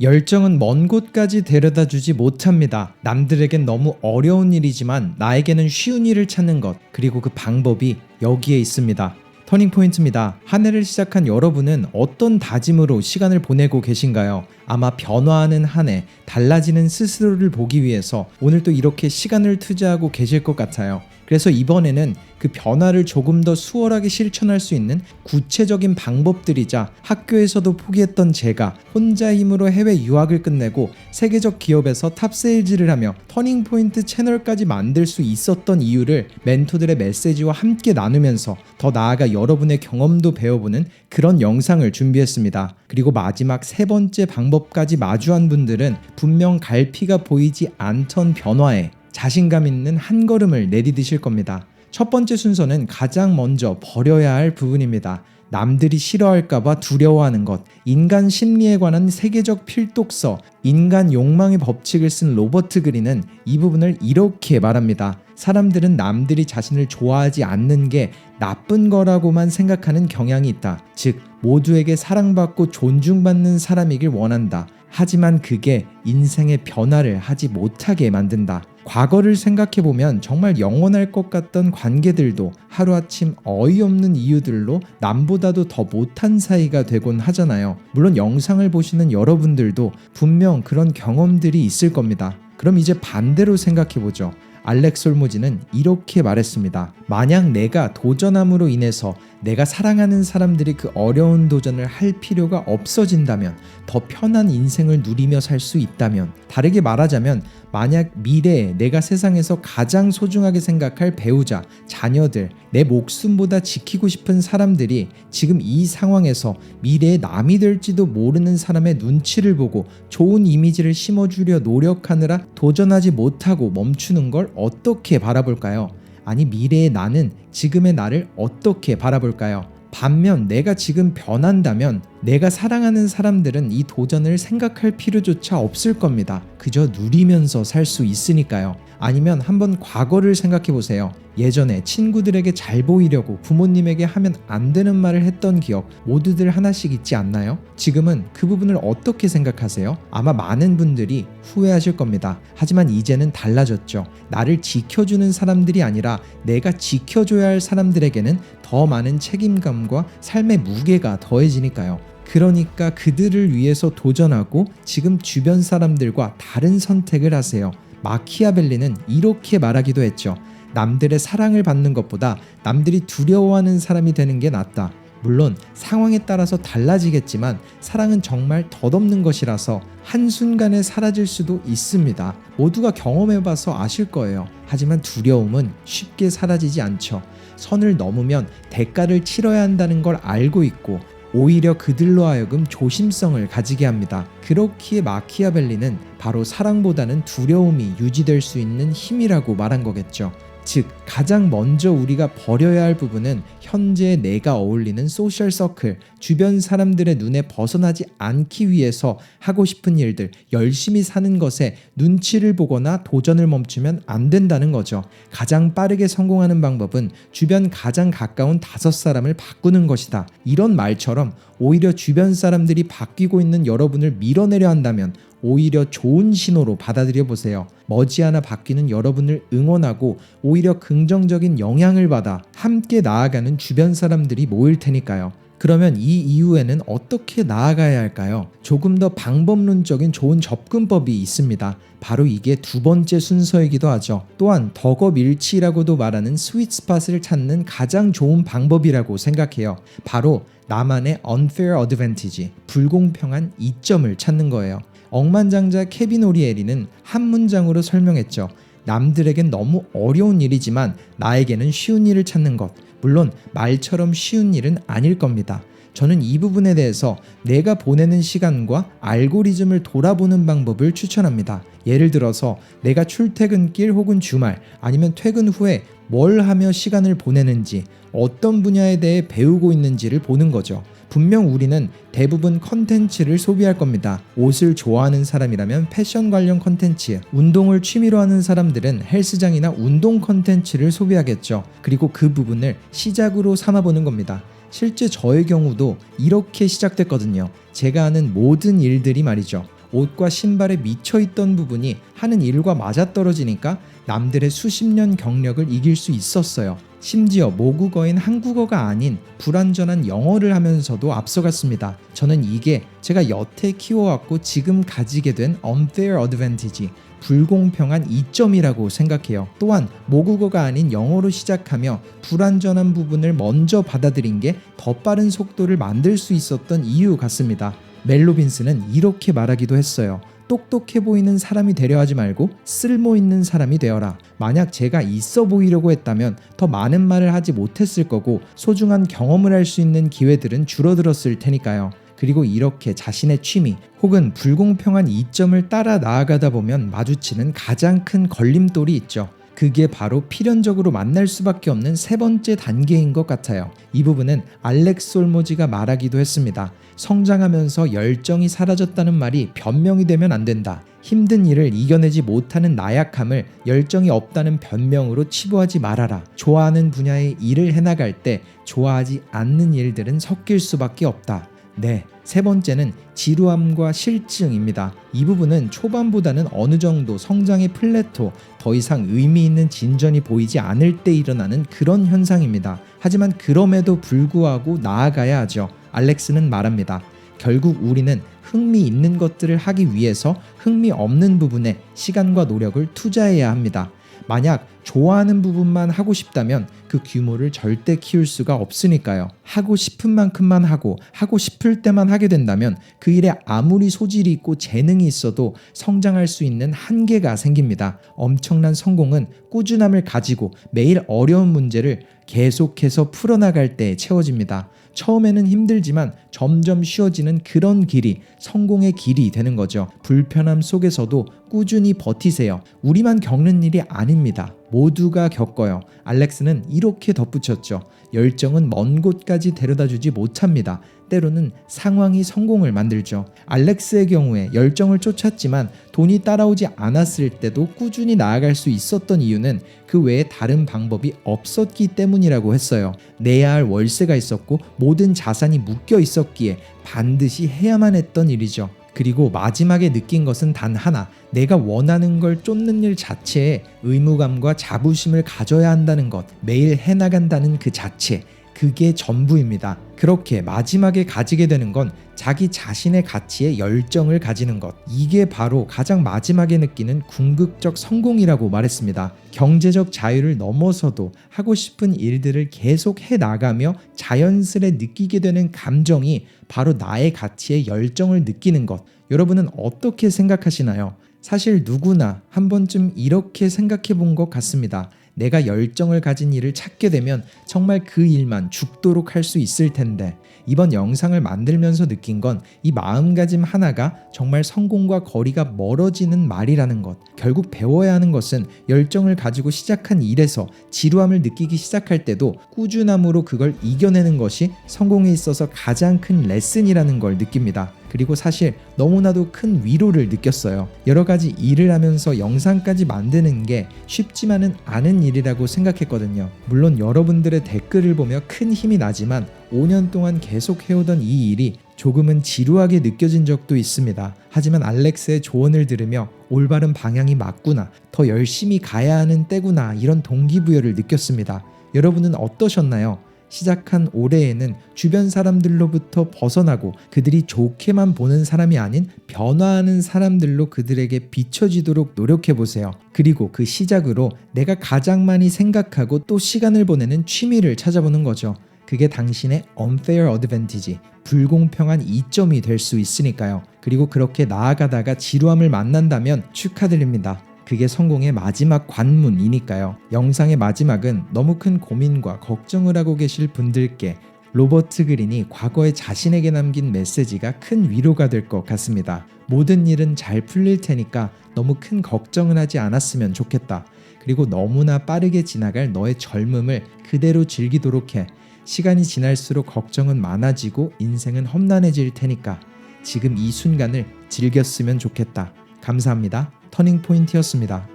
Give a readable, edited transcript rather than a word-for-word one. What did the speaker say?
열정은 먼 곳까지 데려다 주지 못합니다. 남들에겐 너무 어려운 일이지만 나에게는 쉬운 일을 찾는 것, 그리고 그 방법이 여기에 있습니다. 터닝포인트입니다. 한 해를 시작한 여러분은 어떤 다짐으로 시간을 보내고 계신가요? 아마 변화하는 한 해, 달라지는 스스로를 보기 위해서 오늘 또 이렇게 시간을 투자하고 계실 것 같아요. 그래서 이번에는 그 변화를 조금 더 수월하게 실천할 수 있는 구체적인 방법들이자 학교에서도 포기했던 제가 혼자 힘으로 해외 유학을 끝내고 세계적 기업에서 탑세일즈를 하며 터닝포인트 채널까지 만들 수 있었던 이유를 멘토들의 메시지와 함께 나누면서 더 나아가 여러분의 경험도 배워보는 그런 영상을 준비했습니다. 그리고 마지막 세 번째 방법까지 마주한 분들은 분명 갈피가 보이지 않던 변화에 자신감 있는 한 걸음을 내디디실 겁니다. 첫 번째 순서는 가장 먼저 버려야 할 부분입니다. 남들이 싫어할까봐 두려워하는 것, 인간 심리에 관한 세계적 필독서, 인간 욕망의 법칙을 쓴 로버트 그린은 이 부분을 이렇게 말합니다. 사람들은 남들이 자신을 좋아하지 않는 게 나쁜 거라고만 생각하는 경향이 있다. 즉, 모두에게 사랑받고 존중받는 사람이길 원한다. 하지만 그게 인생의 변화를 하지 못하게 만든다. 과거를 생각해보면 정말 영원할 것 같던 관계들도 하루아침 어이없는 이유들로 남보다도 더 못한 사이가 되곤 하잖아요. 물론 영상을 보시는 여러분들도 분명 그런 경험들이 있을 겁니다. 그럼 이제 반대로 생각해보죠. 알렉스 홀모즈는 이렇게 말했습니다. 만약 내가 도전함으로 인해서 내가 사랑하는 사람들이 그 어려운 도전을 할 필요가 없어진다면, 더 편한 인생을 누리며 살 수 있다면, 다르게 말하자면 만약 미래에 내가 세상에서 가장 소중하게 생각할 배우자, 자녀들, 내 목숨보다 지키고 싶은 사람들이 지금 이 상황에서 미래에 남이 될지도 모르는 사람의 눈치를 보고 좋은 이미지를 심어주려 노력하느라 도전하지 못하고 멈추는 걸 어떻게 바라볼까요? 아니, 미래의 나는 지금의 나를 어떻게 바라볼까요? 반면 내가 지금 변한다면 내가 사랑하는 사람들은 이 도전을 생각할 필요조차 없을 겁니다. 그저 누리면서 살 수 있으니까요. 아니면 한번 과거를 생각해보세요. 예전에 친구들에게 잘 보이려고 부모님에게 하면 안 되는 말을 했던 기억 모두들 하나씩 있지 않나요? 지금은 그 부분을 어떻게 생각하세요? 아마 많은 분들이 후회하실 겁니다. 하지만 이제는 달라졌죠. 나를 지켜주는 사람들이 아니라 내가 지켜줘야 할 사람들에게는 더 많은 책임감과 삶의 무게가 더해지니까요. 그러니까 그들을 위해서 도전하고 지금 주변 사람들과 다른 선택을 하세요. 마키아벨리는 이렇게 말하기도 했죠. 남들의 사랑을 받는 것보다 남들이 두려워하는 사람이 되는 게 낫다. 물론 상황에 따라서 달라지겠지만 사랑은 정말 덧없는 것이라서 한순간에 사라질 수도 있습니다. 모두가 경험해봐서 아실 거예요. 하지만 두려움은 쉽게 사라지지 않죠. 선을 넘으면 대가를 치러야 한다는 걸 알고 있고 오히려 그들로 하여금 조심성을 가지게 합니다. 그렇기에 마키아벨리는 바로 사랑보다는 두려움이 유지될 수 있는 힘이라고 말한 거겠죠. 즉, 가장 먼저 우리가 버려야 할 부분은 현재 내가 어울리는 소셜 서클, 주변 사람들의 눈에 벗어나지 않기 위해서 하고 싶은 일들, 열심히 사는 것에 눈치를 보거나 도전을 멈추면 안 된다는 거죠. 가장 빠르게 성공하는 방법은 주변 가장 가까운 5사람을 바꾸는 것이다. 이런 말처럼 오히려 주변 사람들이 바뀌고 있는 여러분을 밀어내려 한다면 오히려 좋은 신호로 받아들여 보세요. 머지않아 바뀌는 여러분을 응원하고 오히려 긍정적인 영향을 받아 함께 나아가는 주변 사람들이 모일 테니까요. 그러면 이 이후에는 어떻게 나아가야 할까요? 조금 더 방법론적인 좋은 접근법이 있습니다. 바로 이게 두 번째 순서이기도 하죠. 또한 덕업일치라고도 말하는 스윗 스팟을 찾는 가장 좋은 방법이라고 생각해요. 바로 나만의 unfair advantage, 불공평한 이점을 찾는 거예요. 억만장자 케빈 오리에리는 한 문장으로 설명했죠. 남들에겐 너무 어려운 일이지만 나에게는 쉬운 일을 찾는 것. 물론 말처럼 쉬운 일은 아닐 겁니다. 저는 이 부분에 대해서 내가 보내는 시간과 알고리즘을 돌아보는 방법을 추천합니다. 예를 들어서 내가 출퇴근길 혹은 주말 아니면 퇴근 후에 뭘 하며 시간을 보내는지, 어떤 분야에 대해 배우고 있는지를 보는 거죠. 분명 우리는 대부분 컨텐츠를 소비할 겁니다. 옷을 좋아하는 사람이라면 패션 관련 컨텐츠, 운동을 취미로 하는 사람들은 헬스장이나 운동 컨텐츠를 소비하겠죠. 그리고 그 부분을 시작으로 삼아보는 겁니다. 실제 저의 경우도 이렇게 시작됐거든요. 제가 하는 모든 일들이 말이죠. 옷과 신발에 미쳐있던 부분이 하는 일과 맞아떨어지니까 남들의 수십 년 경력을 이길 수 있었어요. 심지어 모국어인 한국어가 아닌 불완전한 영어를 하면서도 앞서갔습니다. 저는 이게 제가 여태 키워왔고 지금 가지게 된 unfair advantage, 불공평한 이점이라고 생각해요. 또한 모국어가 아닌 영어로 시작하며 불완전한 부분을 먼저 받아들인 게 더 빠른 속도를 만들 수 있었던 이유 같습니다. 멜 로빈스는 이렇게 말하기도 했어요. 똑똑해 보이는 사람이 되려 하지 말고 쓸모 있는 사람이 되어라. 만약 제가 있어 보이려고 했다면 더 많은 말을 하지 못했을 거고 소중한 경험을 할 수 있는 기회들은 줄어들었을 테니까요. 그리고 이렇게 자신의 취미 혹은 불공평한 이점을 따라 나아가다 보면 마주치는 가장 큰 걸림돌이 있죠. 그게 바로 필연적으로 만날 수밖에 없는 세 번째 단계인 것 같아요. 이 부분은 알렉스 올모지가 말하기도 했습니다. 성장하면서 열정이 사라졌다는 말이 변명이 되면 안 된다. 힘든 일을 이겨내지 못하는 나약함을 열정이 없다는 변명으로 치부하지 말아라. 좋아하는 분야의 일을 해나갈 때 좋아하지 않는 일들은 섞일 수밖에 없다. 네, 세 번째는 지루함과 실증입니다. 이 부분은 초반보다는 어느 정도 성장의 플래토, 더 이상 의미 있는 진전이 보이지 않을 때 일어나는 그런 현상입니다. 하지만 그럼에도 불구하고 나아가야 하죠. 알렉스는 말합니다. 결국 우리는 흥미 있는 것들을 하기 위해서 흥미 없는 부분에 시간과 노력을 투자해야 합니다. 만약 좋아하는 부분만 하고 싶다면 그 규모를 절대 키울 수가 없으니까요. 하고 싶은 만큼만 하고 싶을 때만 하게 된다면 그 일에 아무리 소질이 있고 재능이 있어도 성장할 수 있는 한계가 생깁니다. 엄청난 성공은 꾸준함을 가지고 매일 어려운 문제를 계속해서 풀어나갈 때 채워집니다. 처음에는 힘들지만 점점 쉬워지는 그런 길이 성공의 길이 되는 거죠. 불편함 속에서도 꾸준히 버티세요. 우리만 겪는 일이 아닙니다. 모두가 겪어요. 알렉스는 이렇게 덧붙였죠. 열정은 먼 곳까지 데려다주지 못합니다. 때로는 상황이 성공을 만들죠. 알렉스의 경우에 열정을 쫓았지만 돈이 따라오지 않았을 때도 꾸준히 나아갈 수 있었던 이유는 그 외에 다른 방법이 없었기 때문이라고 했어요. 내야 할 월세가 있었고 모든 자산이 묶여 있었기에 반드시 해야만 했던 일이죠. 그리고 마지막에 느낀 것은 단 하나, 내가 원하는 걸 쫓는 일 자체에 의무감과 자부심을 가져야 한다는 것, 매일 해나간다는 그 자체, 그게 전부입니다. 그렇게 마지막에 가지게 되는 건 자기 자신의 가치에 열정을 가지는 것. 이게 바로 가장 마지막에 느끼는 궁극적 성공이라고 말했습니다. 경제적 자유를 넘어서도 하고 싶은 일들을 계속 해나가며 자연스레 느끼게 되는 감정이 바로 나의 가치에 열정을 느끼는 것. 여러분은 어떻게 생각하시나요? 사실 누구나 한 번쯤 이렇게 생각해 본 것 같습니다. 내가 열정을 가진 일을 찾게 되면 정말 그 일만 죽도록 할 수 있을 텐데, 이번 영상을 만들면서 느낀 건 이 마음가짐 하나가 정말 성공과 거리가 멀어지는 말이라는 것. 결국 배워야 하는 것은 열정을 가지고 시작한 일에서 지루함을 느끼기 시작할 때도 꾸준함으로 그걸 이겨내는 것이 성공에 있어서 가장 큰 레슨이라는 걸 느낍니다. 그리고 사실 너무나도 큰 위로를 느꼈어요. 여러 가지 일을 하면서 영상까지 만드는 게 쉽지만은 않은 일이라고 생각했거든요. 물론 여러분들의 댓글을 보며 큰 힘이 나지만 5년 동안 계속 해오던 이 일이 조금은 지루하게 느껴진 적도 있습니다. 하지만 알렉스의 조언을 들으며 올바른 방향이 맞구나, 더 열심히 가야 하는 때구나, 이런 동기부여를 느꼈습니다. 여러분은 어떠셨나요? 시작한 올해에는 주변 사람들로부터 벗어나고 그들이 좋게만 보는 사람이 아닌 변화하는 사람들로 그들에게 비춰지도록 노력해보세요. 그리고 그 시작으로 내가 가장 많이 생각하고 또 시간을 보내는 취미를 찾아보는 거죠. 그게 당신의 unfair advantage, 불공평한 이점이 될 수 있으니까요. 그리고 그렇게 나아가다가 지루함을 만난다면 축하드립니다. 그게 성공의 마지막 관문이니까요. 영상의 마지막은 너무 큰 고민과 걱정을 하고 계실 분들께 로버트 그린이 과거에 자신에게 남긴 메시지가 큰 위로가 될 것 같습니다. 모든 일은 잘 풀릴 테니까 너무 큰 걱정을 하지 않았으면 좋겠다. 그리고 너무나 빠르게 지나갈 너의 젊음을 그대로 즐기도록 해. 시간이 지날수록 걱정은 많아지고 인생은 험난해질 테니까 지금 이 순간을 즐겼으면 좋겠다. 감사합니다. 터닝포인트였습니다.